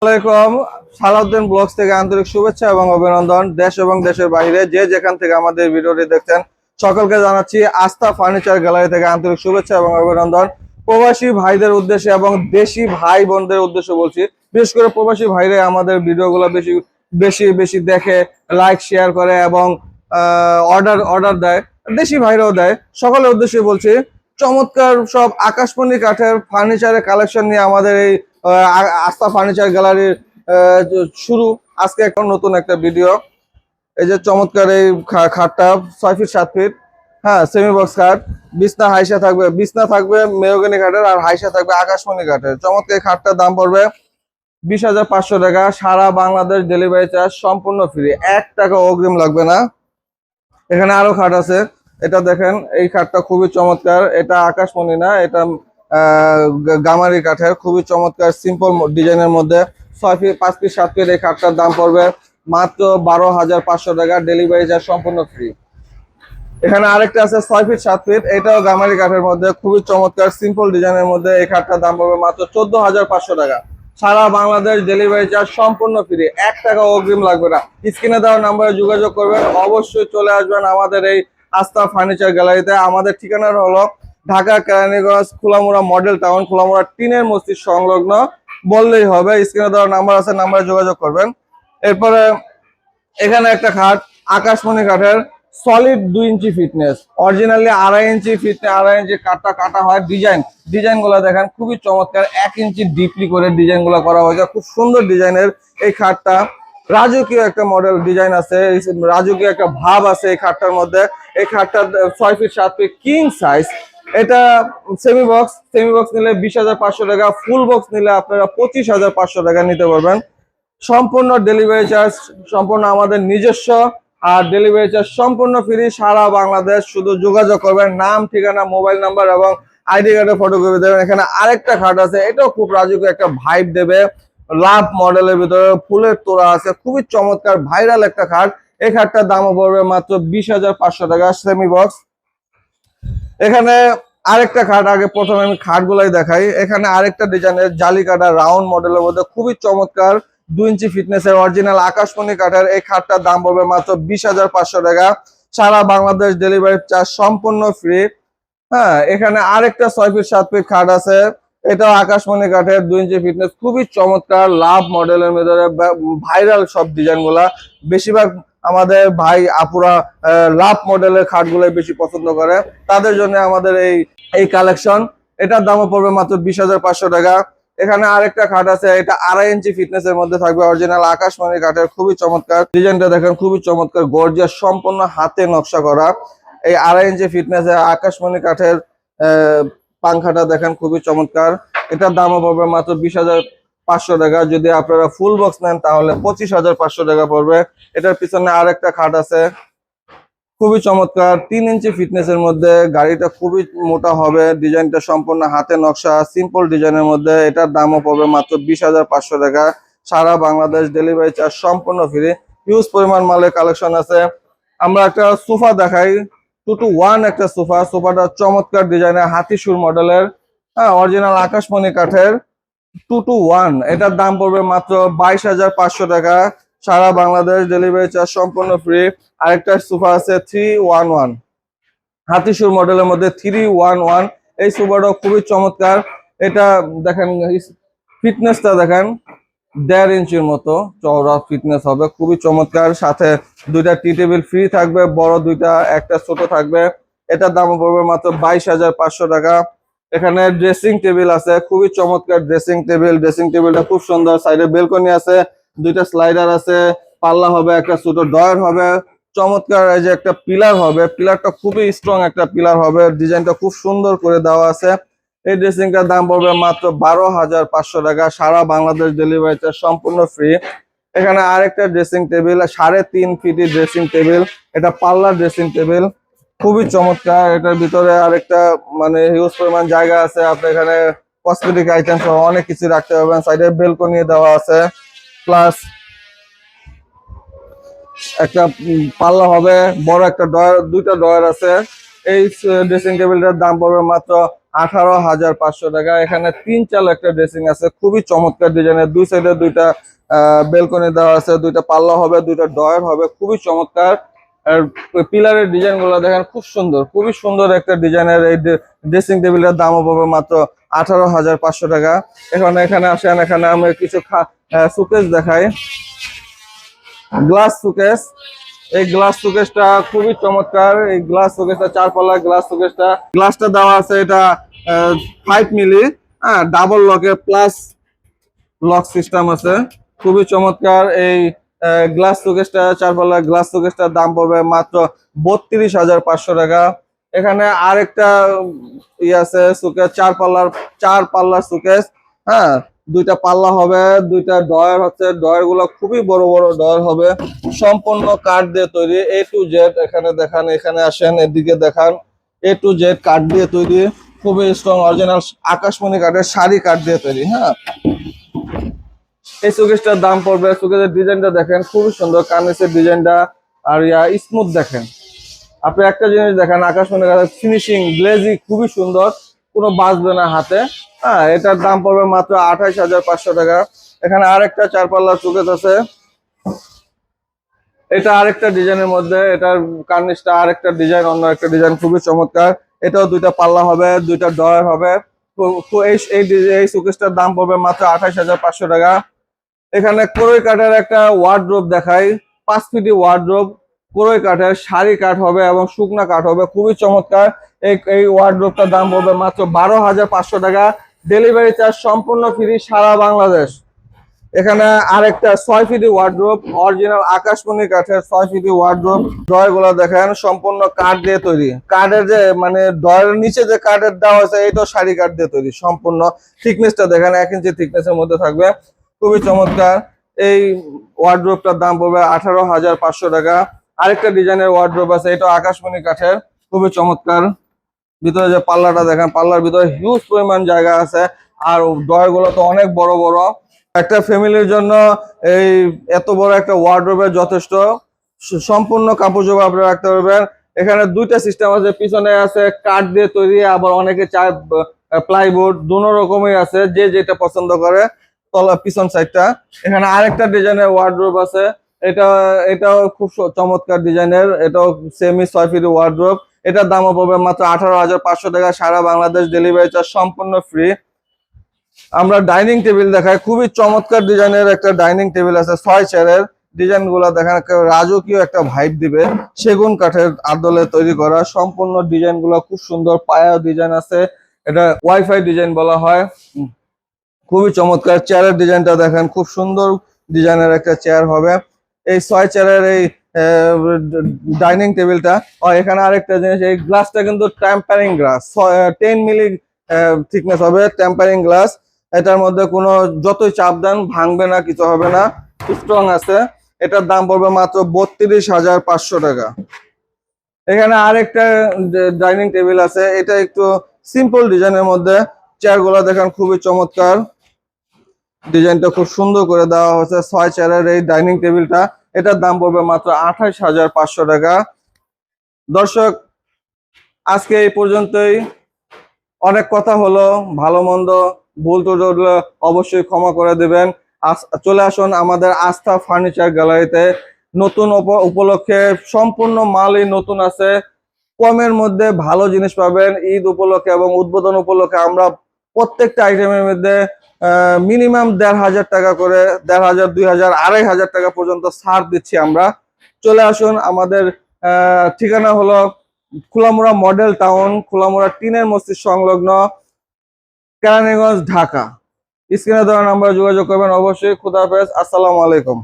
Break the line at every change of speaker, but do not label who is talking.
আসসালামাইকুম। সালাউদ্দিন ব্লগস থেকে আন্তরিক শুভেচ্ছা এবং অভিনন্দন। দেশ এবং দেশের বাইরে যে যেখান থেকে আমাদের ভিডিওটি দেখছেন সকলকে জানাচ্ছি আস্থা ফার্নিচার গ্যালারি থেকে আন্তরিক শুভেচ্ছা এবং অভিনন্দন। প্রবাসী ভাইদের উদ্দেশ্যে এবং দেশি ভাই বোনদের উদ্দেশ্যে বলছি, বিশেষ করে প্রবাসী ভাইরা আমাদের ভিডিওগুলো বেশি বেশি বেশি দেখে, লাইক শেয়ার করে এবং অর্ডার অর্ডার দেয়। দেশি ভাইরাও দেয়। সকলের উদ্দেশ্যে বলছি, চমৎকার সব আকাশমণি কাঠের ফার্নিচারের কালেকশন নিয়ে আমাদের এই আস্থা ফার্নিচার গ্যালারির শুরু আজকে এখন নতুন একটা ভিডিও। এই যে চমৎকার এই খাটটা 6 ফিট 7 ফিট, হ্যাঁ, সেমি বক্স খাট। বিছনা থাকবে মেহগনি কাঠের, আর হাইসা থাকবে আকাশমণি কাঠের। চমৎকার এই খাটটার দাম পড়বে 20,500 টাকা। সারা বাংলাদেশ ডেলিভারি চার্জ সম্পূর্ণ ফ্রি, 1 টাকা অগ্রিম লাগবে না। এখানে আরো খাট আছে, এটা দেখেন, এই খাটটা খুবই চমৎকার। এটা আকাশমণি না, এটা গামারি কাঠের, খুবই চমৎকার সিম্পল ডিজাইনের মধ্যে 6 ফিট 5 ফিট 7 ফিট। এই খাটটার দাম পড়বে মাত্র 12,500 টাকা, ডেলিভারি চার্জ সম্পূর্ণ ফ্রি। এখানে আরেকটা আছে 6 ফিট 7 ফিট, এটাও গামারি কাঠের মধ্যে, খুবই চমৎকার সিম্পল ডিজাইনের মধ্যে। এই খাটটার দাম পড়বে মাত্র 14,500 টাকা। সারা বাংলাদেশ ডেলিভারি চার্জ সম্পূর্ণ ফ্রি, 1 টাকা অগ্রিম লাগবে না। স্ক্রিনে দেওয়া নাম্বারে যোগাযোগ করবেন, অবশ্যই চলে আসবেন আমাদের এই আস্থা ফার্নিচার গ্যালারিতে। আমাদের ঠিকানা হলো ঢাকা কেরানীগঞ্জ খোলামুড়া মডেল টাউন, খোলামুড়া টিনের মসজিদ সংলগ্ন বললেই হবে। স্ক্রিনে দেওয়া নাম্বার আছে, নাম্বারে যোগাযোগ করবেন। এরপরে এখানে একটা খাট আকাশমণি কাঠের, সলিড 2 ইঞ্চি ফিটনেস, অরিজিনালি 2.5 ইঞ্চি ফিটনেস, 2.5 ইঞ্চি কাঠটা কাটা হয়। ডিজাইন গুলা দেখেন খুবই চমৎকার, 1 ইঞ্চি ডিপলি করে ডিজাইন গুলা করা হয়েছে, খুব সুন্দর ডিজাইনের এই খাটটা। রাজকীয় একটা মডেল ডিজাইন আছে, রাজকীয় একটা ভাব আছে এই খাটটার মধ্যে। এই খাটটা 6 ফিট 7 ফিট কিং সাইজ। এটা সেমি বক্স নিলে 20,500 টাকা, ফুল বক্স নিলে আপনারা 25,500 টাকা নিতে পারবেন। সম্পূর্ণ ডেলিভারি চার্জ সম্পূর্ণ আমাদের নিজস্ব, আর ডেলিভারি চার্জ সম্পূর্ণ ফ্রি সারা বাংলাদেশ। শুধু যোগাযোগ করবেন, নাম, ঠিকানা, মোবাইল নাম্বার এবং আইডি কার্ডের ফটোকপি দেবেন। এখানে আরেকটা খাট আছে, এটাও খুব রাজকীয় একটা ভাইব দেবে, লাভ মডেলের ভিতরে ফুলের তোড়া আছে, খুবই চমৎকার ভাইরাল একটা খাট। এই খাটটার দামও পড়বে মাত্র 20,500 টাকা, সেমি বক্স। এখানে আরেকটা খাট, আগে প্রথমে আমি খাটগুলাই দেখাই। এখানে আরেকটা ডিজাইনের জালি কাটা রাউন্ড মডেলের মধ্যে খুবই চমৎকার 2 ইঞ্চি ফিটনেসের অরিজিনাল আকাশমণি কাঠের। এই খাটটার দাম পড়বে মাত্র 20,500 টাকা, সারা বাংলাদেশ ডেলিভারি চার্জ সম্পূর্ণ ফ্রি। হ্যাঁ, এখানে আরেকটা 6 ফিট 7 ফিট খাট আছে, এটাও আকাশমণি কাঠের, 2 ইঞ্চি ফিটনেস, খুবই চমৎকার লাভ মডেলের ভিতরে ভাইরাল সব ডিজাইন গুলা। বেশিরভাগ আমাদের ভাই আপুরা লাভ মডেলের খাটগুলো বেশি পছন্দ করে, তাদের জন্য আমাদের এই কালেকশন। এটার দামও পড়বে মাত্র 20,500 টাকা। এখানে আরেকটা খাট আছে, এটা 2.5 ইঞ্চি ফিটনেস এর মধ্যে থাকবে, অরিজিনাল আকাশমণি কাঠের, খুবই চমৎকার ডিজাইনটা দেখেন, খুবই চমৎকার গর্জিয়াস, সম্পূর্ণ হাতে নকশা করা। এই 2.5 ইঞ্চি ফিটনেস আকাশমণি কাঠের পাংখাটা দেখেন, খুবই চমৎকার। এটার দামও পড়বে মাত্র 20,500 টাকা। যদি আপনারা ফুল বক্স নেন তাহলে 25,500 টাকা পড়বে। এটার পিছনে আরেকটা খাট আছে, খুবই চমৎকার 3 ইঞ্চি ফিটনেস এর মধ্যে, গাড়িটা খুবই মোটা হবে, ডিজাইনটা সম্পূর্ণ হাতে নকশা সিম্পল ডিজাইনের মধ্যে। এটার দামও পড়বে মাত্র 20,500 টাকা, সারা বাংলাদেশ ডেলিভারি চার্জ সম্পূর্ণ ফ্রি। হিউজ পরিমাণ মালের কালেকশন আছে। আমরা একটা সোফা দেখাই, 2-to-1 একটা সোফাটা চমৎকার ডিজাইনের, হাতিসুর মডেলের, হ্যাঁ, অরিজিনাল আকাশমণি কাঠের, 2-to-1। এটার দাম পড়বে মাত্র 22,500 টাকা, সারা বাংলাদেশ ডেলিভারি চার্জ সম্পূর্ণ ফ্রি। আরেকটা সোফা আছে 3-1-1, হাতিসুর মডেলের মধ্যে 3-1-1। এই সোফাটাও খুবই চমৎকার। এটা দেখেন, ফিটনেসটা দেখেন, 1.5 ইঞ্চির মতো চওড়া ফিটনেস হবে, খুবই চমৎকার। সাথে 2টা টি টেবিল ফ্রি থাকবে, বড় 2টা, একটা ছোট থাকবে। এটার দাম পড়বে মাত্র 22,500 টাকা। এখানে ড্রেসিং টেবিল আছে, খুবই চমৎকার ড্রেসিং টেবিলটা খুব সুন্দর। সাইডে বেলকনি আছে, 2টা স্লাইডার আছে, পাল্লা হবে, একটা ছোট ডয়ার হবে, চমৎকার। এই যে একটা পিলার হবে, পিলারটা খুবই স্ট্রং একটা পিলার হবে, ডিজাইনটা খুব সুন্দর করে দেওয়া আছে। এই ড্রেসিংটার দাম পড়বে মাত্র 12,500 টাকা, সারা বাংলাদেশ ডেলিভারি চার্জ সম্পূর্ণ ফ্রি। এখানে আরেকটা dressing table, 3.5 fit dressing table, এটা পাল্লা ড্রেসিং টেবিল, খুবই চমৎকার। এটার ভিতরে আরেকটা মানে হিউজ পরিমাণ জায়গা আছে, আপনি এখানে কসমেটিক আইটেম সহ অনেক কিছু রাখতে পারবেন। সাইডে বেলকনি দেওয়া আছে, প্লাস একটা পাল্লা হবে, বড় একটা ডয়ার, 2টা ডয়ার আছে। এই ড্রেসিং টেবিলটার দাম পড়বে মাত্র 18,500 টাকা। এখানে 3 চাল একটা ড্রেসিং আছে, খুবই চমৎকার ডিজাইনের। দুই সাইডে দুইটা বেলকনি দেওয়া আছে, দুইটা পাল্লা হবে, দুইটা ডয়ার হবে, খুবই চমৎকার। আর পিলারের ডিজাইন গুলো দেখেন, খুব সুন্দর, খুবই সুন্দর একটা ডিজাইনের। এই ড্রেসিং টেবিলের দামও পাবে মাত্র 18,500 টাকা। এখানে আসেন, এখানে আমি কিছু সুকেস দেখাই। গ্লাস সুকেস, এই গ্লাস সুকেসটা খুবই চমৎকার। এই গ্লাস সুকেসটা 4 পাল্লা গ্লাস সুকেসটা, গ্লাসটা দেওয়া আছে এটা 5 মিলি, হ্যাঁ, ডাবল লকের প্লাস লক সিস্টেম আছে, খুবই চমৎকার। এই গ্লাস সুকেসটা 4 পাল্লা গ্লাস সুকেসটার দাম পড়বে মাত্র 32,500 টাকা। এখানে আরেকটা আছে সুকেস, 4 পাল্লার সুকেস, হ্যাঁ, দুইটা পাল্লা হবে, দুইটা ডয়ার হচ্ছে, ডয়ার গুলো খুবই বড় বড় ডয়ার হবে, সম্পূর্ণ কাঠ দিয়ে তৈরি। A to Z এখানে দেখান, এখানে আসেন, এদিকে দেখান। A to Z কাঠ দিয়ে তৈরি, খুবই স্ট্রং অরিজিনাল আকাশমণি কাঠের শাড়ি কাঠ দিয়ে তৈরি। হ্যাঁ, এই সুকেসটার দাম পড়বে, সুকেসের ডিজাইনটা দেখেন, খুবই সুন্দর, কার্নিসের ডিজাইনটা আর স্মুথ দেখেন। আপনি একটা জিনিস দেখেন, আকাশমণি কাঠের ফিনিশিং গ্লেজি খুবই সুন্দর, কোনো বাজবে না হাতে। হ্যাঁ, এটার দাম পড়বে মাত্র 28,500 টাকা। এখানে আরেকটা 4 পাল্লার সুকেস আছে, এটা আরেকটা ডিজাইনের মধ্যে, এটার কার্নিশটা আরেকটা ডিজাইন, অন্য একটা ডিজাইন, খুবই চমৎকার। এটাও দুইটা পাল্লা হবে, দুইটা ডয়ার হবে। এই সুকেসটার দাম পড়বে মাত্র 28,500 টাকা। এখানে কোরই কাঠের একটা ওয়ার্ড্রোব দেখাই, 5 ফিটি ওয়ার্ড্রোব, কোরই কাঠের শাড়ি কাঠ হবে এবং শুকনা কাঠ হবে, খুবই চমৎকার। এই ওয়ার্ড্রোবটার দাম পড়বে মাত্র 12,500 টাকা। ডেলিভারি চার্জ সম্পূর্ণ ফ্রি সারা বাংলাদেশ। এখানে আরেকটা 6 ফিটি ওয়ার্ড্রোব, অরিজিনাল আকাশমণি কাঠের 6 ফিটি ওয়ার্ড্রোব। ড্রয়ার গুলো দেখেন, সম্পূর্ণ কাঠ দিয়ে তৈরি। কাঠের যে মানে ড্রয়ারের নিচে যে কাঠের দেওয়া আছে, এটাও শাড়ি কাঠ দিয়ে তৈরি সম্পূর্ণ। থিকনেসটা দেখেন, 1 ইঞ্চি থিকনেসের মধ্যে থাকবে, খুবই চমৎকার। এই ওয়ার্ড্রোবটার দাম পড়বে 18,500 টাকা। আরেকটা ডিজাইনের ওয়ার্ড্রোব আছে, এটা আকাশমণি কাঠের, খুবই চমৎকার। ভিতরে যে পাল্লাটা দেখেন, পাল্লার ভিতরে হিউজ পরিমাণ জায়গা আছে, আর ড্রয়ার গুলো তো অনেক বড় বড়। একটা ফ্যামিলির জন্য এই এত বড় একটা ওয়ার্ডরোবের যথেষ্ট, সম্পূর্ণ কাপড় চোপড় আপনারা রাখতে পারবেন। এখানে দুইটা সিস্টেম আছে, পিছনে আছে কাঠ দিয়ে তৈরি, আবার অনেকে চায় প্লাইবোর্ড, দুনো রকমই আছে, যে যেটা পছন্দ করে। তলা পিছন সাইডটা, এখানে আরেকটা ডিজাইনের ওয়ার্ডরোব আছে, এটাও খুব চমৎকার ডিজাইনের, এটাও সেমি 6 ফিট ওয়ার্ডরোব। এটার দামও পড়বে মাত্র 18,500 টাকা। সারা বাংলাদেশ ডেলিভারি চার্জ সম্পূর্ণ ফ্রি। আমরা ডাইনিং টেবিল দেখাই, খুবই চমৎকার ডিজাইনের একটা ডাইনিং টেবিল আছে, 6 চেয়ারের। ডিজাইন গুলা দেখেন, রাজকীয় একটা ভাইব দিবে, সেগুন কাঠের আদলে তৈরি করা, সম্পূর্ণ ডিজাইন গুলা খুব সুন্দর। পায়া ডিজাইন আছে, এটা ওয়াইফাই ডিজাইন বলা হয়, খুবই চমৎকার। চেয়ারের ডিজাইনটা দেখেন, খুব সুন্দর ডিজাইনের একটা চেয়ার হবে। এই 6 চেয়ারের এই ডাইনিং টেবিলটা। এখানে আরেকটা জিনিস, এই গ্লাসটা কিন্তু টেম্পারিং গ্লাস, 10 মিলি থিকনেস হবে, টেম্পারিং গ্লাস। এটার মধ্যে কোনো যতই চাপ দেন ভাঙবে না, কিছু হবে না, স্ট্রং আছে। এটার দাম পড়বে মাত্র 32,500 টাকা। এখানে আরেকটা ডাইনিং টেবিল আছে, এটা একটু সিম্পল ডিজাইনের মধ্যে। চেয়ারগুলো দেখেন, খুবই চমৎকার, ডিজাইনটা খুব সুন্দর করে দেওয়া হয়েছে। 6 চেয়ারের এই ডাইনিং টেবিলটা, এটার দাম পড়বে মাত্র 28,500 টাকা। দর্শক, আজকে এই পর্যন্তই। অনেক কথা হলো, ভালো মন্দ ভুল ত্রুটি অবশ্যই ক্ষমা করে দেবেন। চলে আসুন আমাদের আস্থা ফার্নিচার গ্যালারিতে। নতুন উপলক্ষে সম্পূর্ণ মালই নতুন আছে, কমের মধ্যে ভালো জিনিস পাবেন। ঈদ উপলক্ষে এবং উদ্বোধন উপলক্ষে আমরা প্রত্যেকটা আইটেমের মধ্যে মিনিমাম 1,500 টাকা করে, 1,500, 2,000, 2,500 টাকা পর্যন্ত ছাড় দিচ্ছি আমরা। চলে আসুন। আমাদের ঠিকানা হলো খোলামুড়া মডেল টাউন, খোলামুড়া টিনের মসজিদ সংলগ্ন, কেরানীগঞ্জ, ঢাকা। স্ক্রিনে দেওয়া নাম্বারে যোগাযোগ করবেন অবশ্যই। খুদা হাফেজ, আসসালামু আলাইকুম।